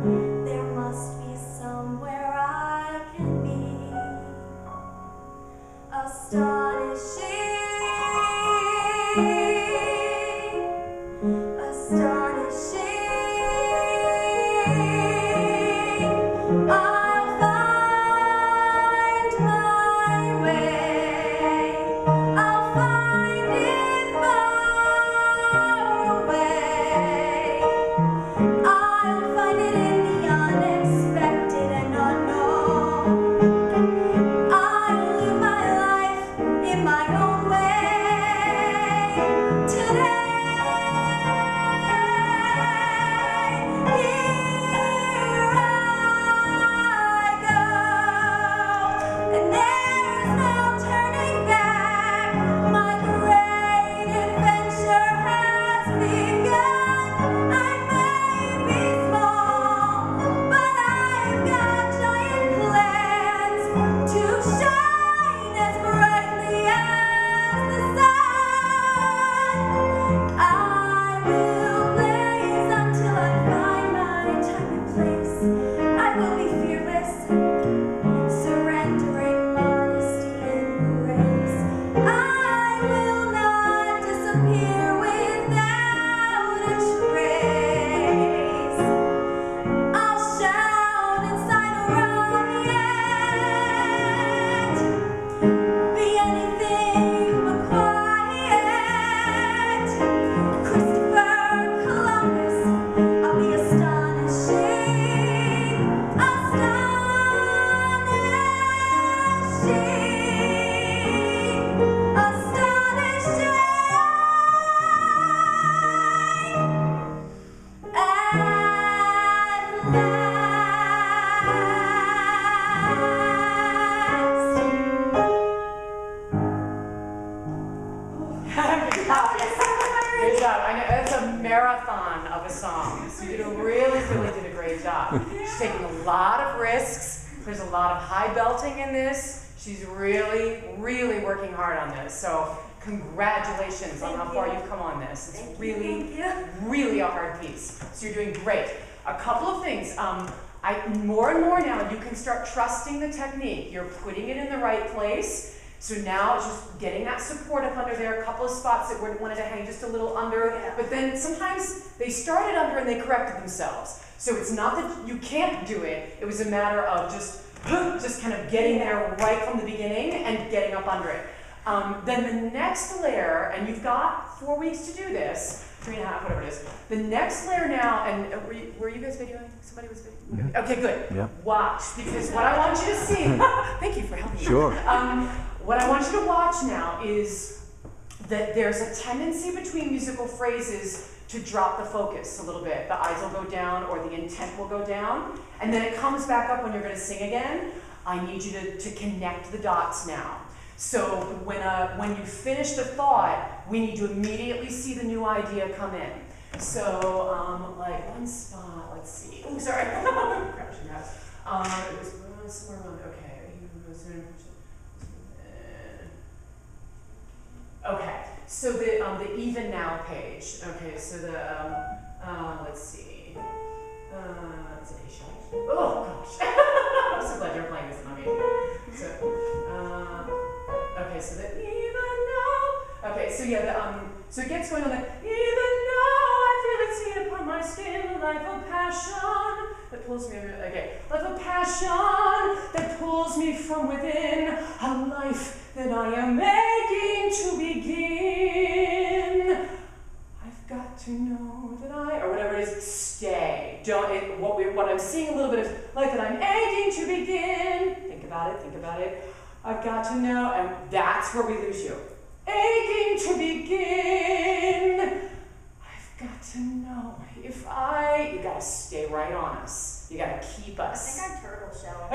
There must be somewhere I can be. Astonishing, astonishing. I'll find my way. I'll find it far away. I'll find it in the unexpected and unknown. I'll live my life in my own way today. Here I go, and there's no turning back. My great adventure has begun. I may be small, but I've got giant plans to shine as brightly as the sun. I will blaze until I find my time and place. I will be fearless, surrendering modesty and grace. I will not disappear without a trace. I'll shout inside a riot, be anything but quiet. Christopher Columbus, I'll be astonishing, astonishing, astonishing. Good job. I know that's a marathon of a song. So you really did a great job. She's taking a lot of risks. There's a lot of high belting in this. She's really working hard on this. So congratulations on how far you've come on this. It's really a hard piece. So you're doing great. A couple of things. More and more now, you can start trusting the technique. You're putting it in the right place. So now it's just getting that support up under there. A couple of spots that wanted to hang just a little under, but then sometimes they started under and they corrected themselves. So it's not that you can't do it. It was a matter of just kind of getting there right from the beginning and getting up under it. Then the next layer, and you've got 4 weeks to do this, 3.5, whatever it is. The next layer now, and were you guys videoing? Somebody was videoing? Yeah. Okay, good. Yeah. Watch, because what I want you to see, thank you for helping me. Sure. What I want you to watch now is that there's a tendency between musical phrases to drop the focus a little bit. The eyes will go down or the intent will go down, and then it comes back up when you're going to sing again. I need you to connect the dots now. So when you finish the thought, we need to immediately see the new idea come in. So like one spot, let's see. Oh, sorry. Crouching house. It was somewhere around, okay. Okay, so the even now page. Okay, so the let's see. It's an A sharp. Oh gosh, I'm so glad you're playing this and not me. So okay, so the even now. Okay, so yeah, so it gets going on the even now I feel it seen upon my skin, a life of passion that pulls me. Okay, life of passion that pulls me from within, a life that I am making to begin. I've got to know that or whatever it is, stay. Don't, what I'm seeing a little bit of life that I'm aching to begin. Think about it. I've got to know, and that's where we lose you. Aching to begin. I've got to know you gotta stay right on us. You gotta keep us. I think I'm turtle shell.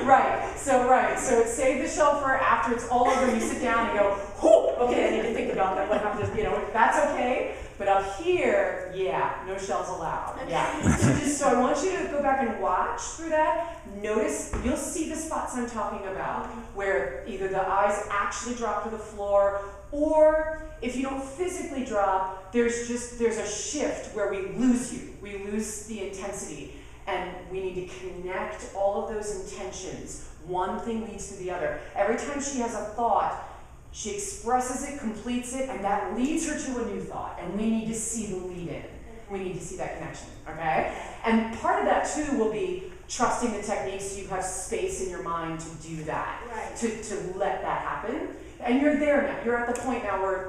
Right. So So save the shell for after it's all over. You sit down and go, whoo, okay, I need to think about that. What happens? That's okay. But up here, yeah, no shells allowed. Okay. Yeah. So I want you to go back and watch through that. Notice, you'll see the spots I'm talking about, where either the eyes actually drop to the floor, or if you don't physically drop, there's a shift where we lose you. We lose the intensity. And we need to connect all of those intentions. One thing leads to the other. Every time she has a thought, she expresses it, completes it, and that leads her to a new thought. And we need to see the lead in. We need to see that connection, okay? And part of that too will be trusting the technique so you have space in your mind to do that, Right. to let that happen. And you're there now. You're at the point now where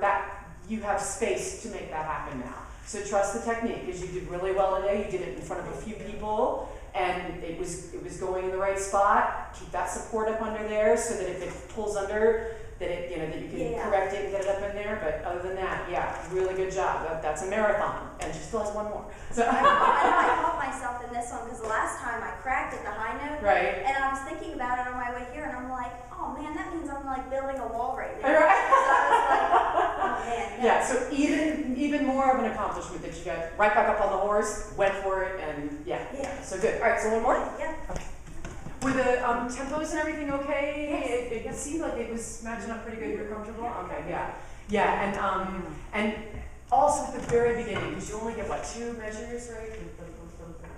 you have space to make that happen now. So trust the technique, because you did really well today. You did it in front of a few people, and it was going in the right spot. Keep that support up under there so that if it pulls under, that you can correct it and get it up in there. But other than that, yeah, really good job. That's a marathon, and she still has one more. So I know I caught myself in this one because the last time I cracked at the high note, right. And I was thinking about it on my way here, and I'm like, oh man, that means I'm like building a wall right now. Right. So I was like, oh man. Yeah, so even more of an accomplishment that you got right back up on the horse, went for it, and yeah. So good. All right, so one more? Yeah. Okay. Were the tempos and everything okay? It seemed like it was matching up pretty good. You're comfortable? Okay, yeah. Yeah, and also at the very beginning, because you only get, what, 2 measures, right?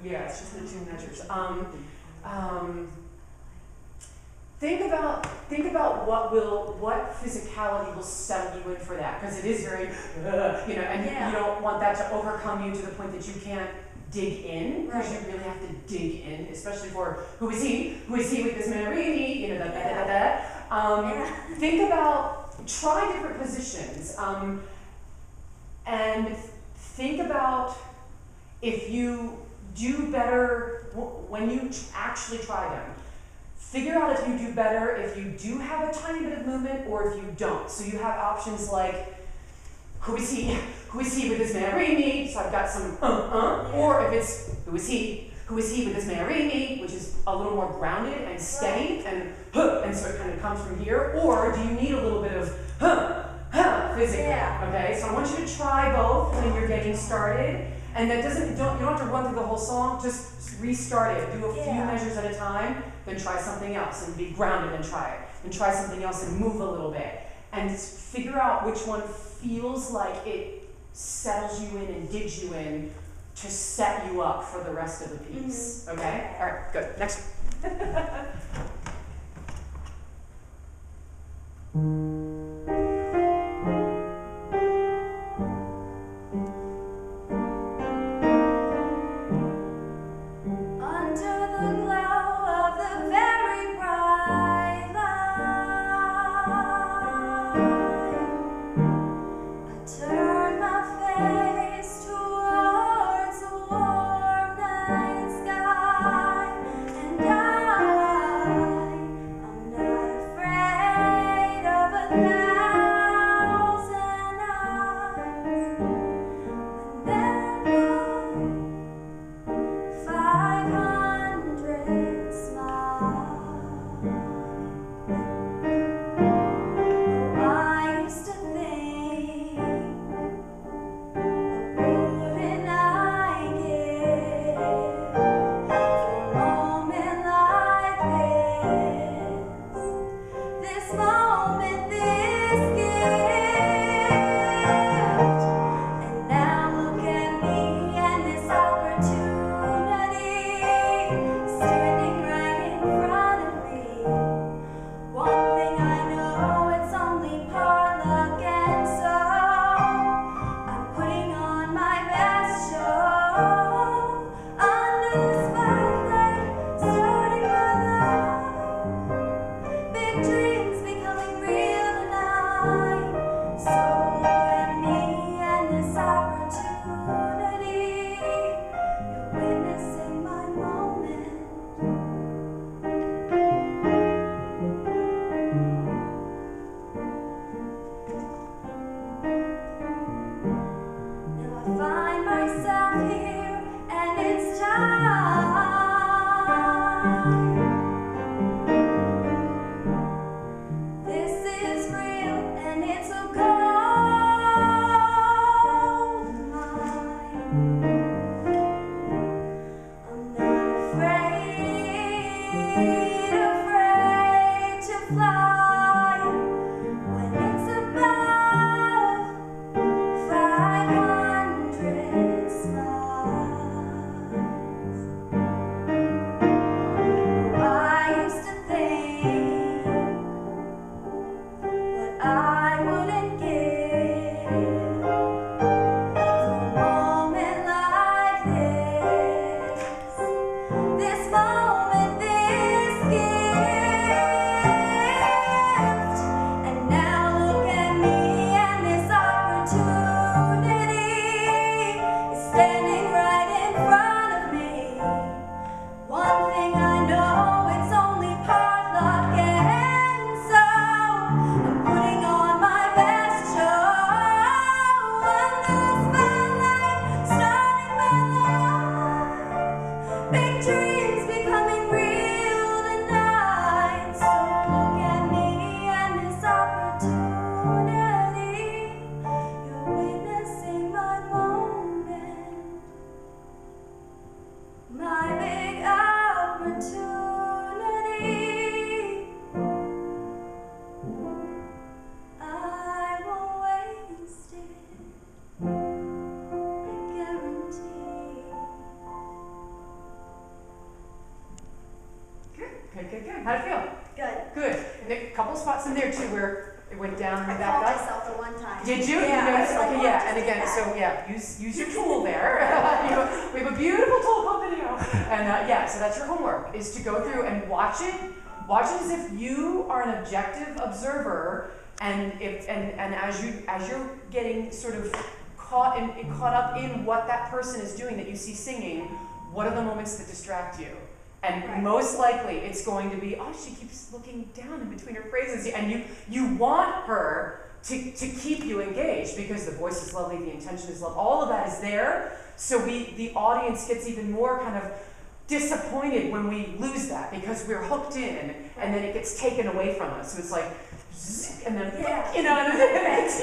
Yeah, it's just the 2 measures. Think about what physicality will settle you in for that, because it is very, and you don't want that to overcome you to the point that you can't dig in, because you really have to dig in, especially for who is he with this Marini, Think about, try different positions, and think about if you do better when you actually try them. Figure out if you do better, if you do have a tiny bit of movement, or if you don't. So you have options like, who is he with this Marini? So I've got some or if it's who is he with this Marini, which is a little more grounded and steady, and so it kind of comes from here. Or do you need a little bit of physically? Okay, so I want you to try both when you're getting started, and that you don't have to run through the whole song. Just restart it. Do a few measures at a time, then try something else and be grounded and try it, and try something else and move a little bit, and figure out which one feels like it settles you in and digs you in to set you up for the rest of the piece. Okay? All right, good. Next Under the glow of the very bright light, I turn my face towards the warm night sky, and I'm not afraid of a Big dreams becoming real tonight. So look at me and this opportunity. You're witnessing my moment, my big opportunity. I won't waste it, I guarantee. Good. How'd it feel? Good. And there are a couple spots in there too where it went down and I back called up. myself the one time. Did you? Yeah. You noticed? I was like, Okay, "What yeah. just And did again, that?" so yeah, use your tool there. We have a beautiful tool called video. And yeah, so that's your homework, is to go through and watch it. Watch it as if you are an objective observer, and as you're getting sort of caught up in what that person is doing that you see singing, what are the moments that distract you? And Right. most likely it's going to be, oh, she keeps looking down in between her phrases. And you want her to keep you engaged because the voice is lovely, the intention is lovely, all of that is there. So the audience gets even more kind of disappointed when we lose that because we're hooked in and then it gets taken away from us. So it's like, and then, you know,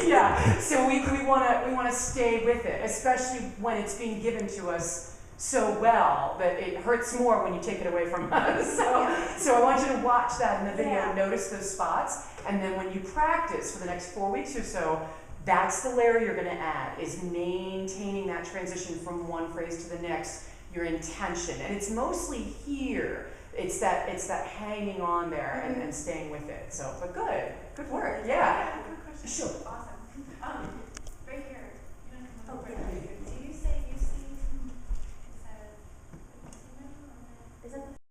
yeah. So we wanna stay with it, especially when it's being given to us so well that it hurts more when you take it away from us. So I want you to watch that in the video and notice those spots. And then when you practice for the next 4 weeks or so, that's the layer you're gonna add, is maintaining that transition from one phrase to the next, your intention. And it's mostly here. It's that hanging on there and staying with it. So, but good work. Yeah. Good question. Sure.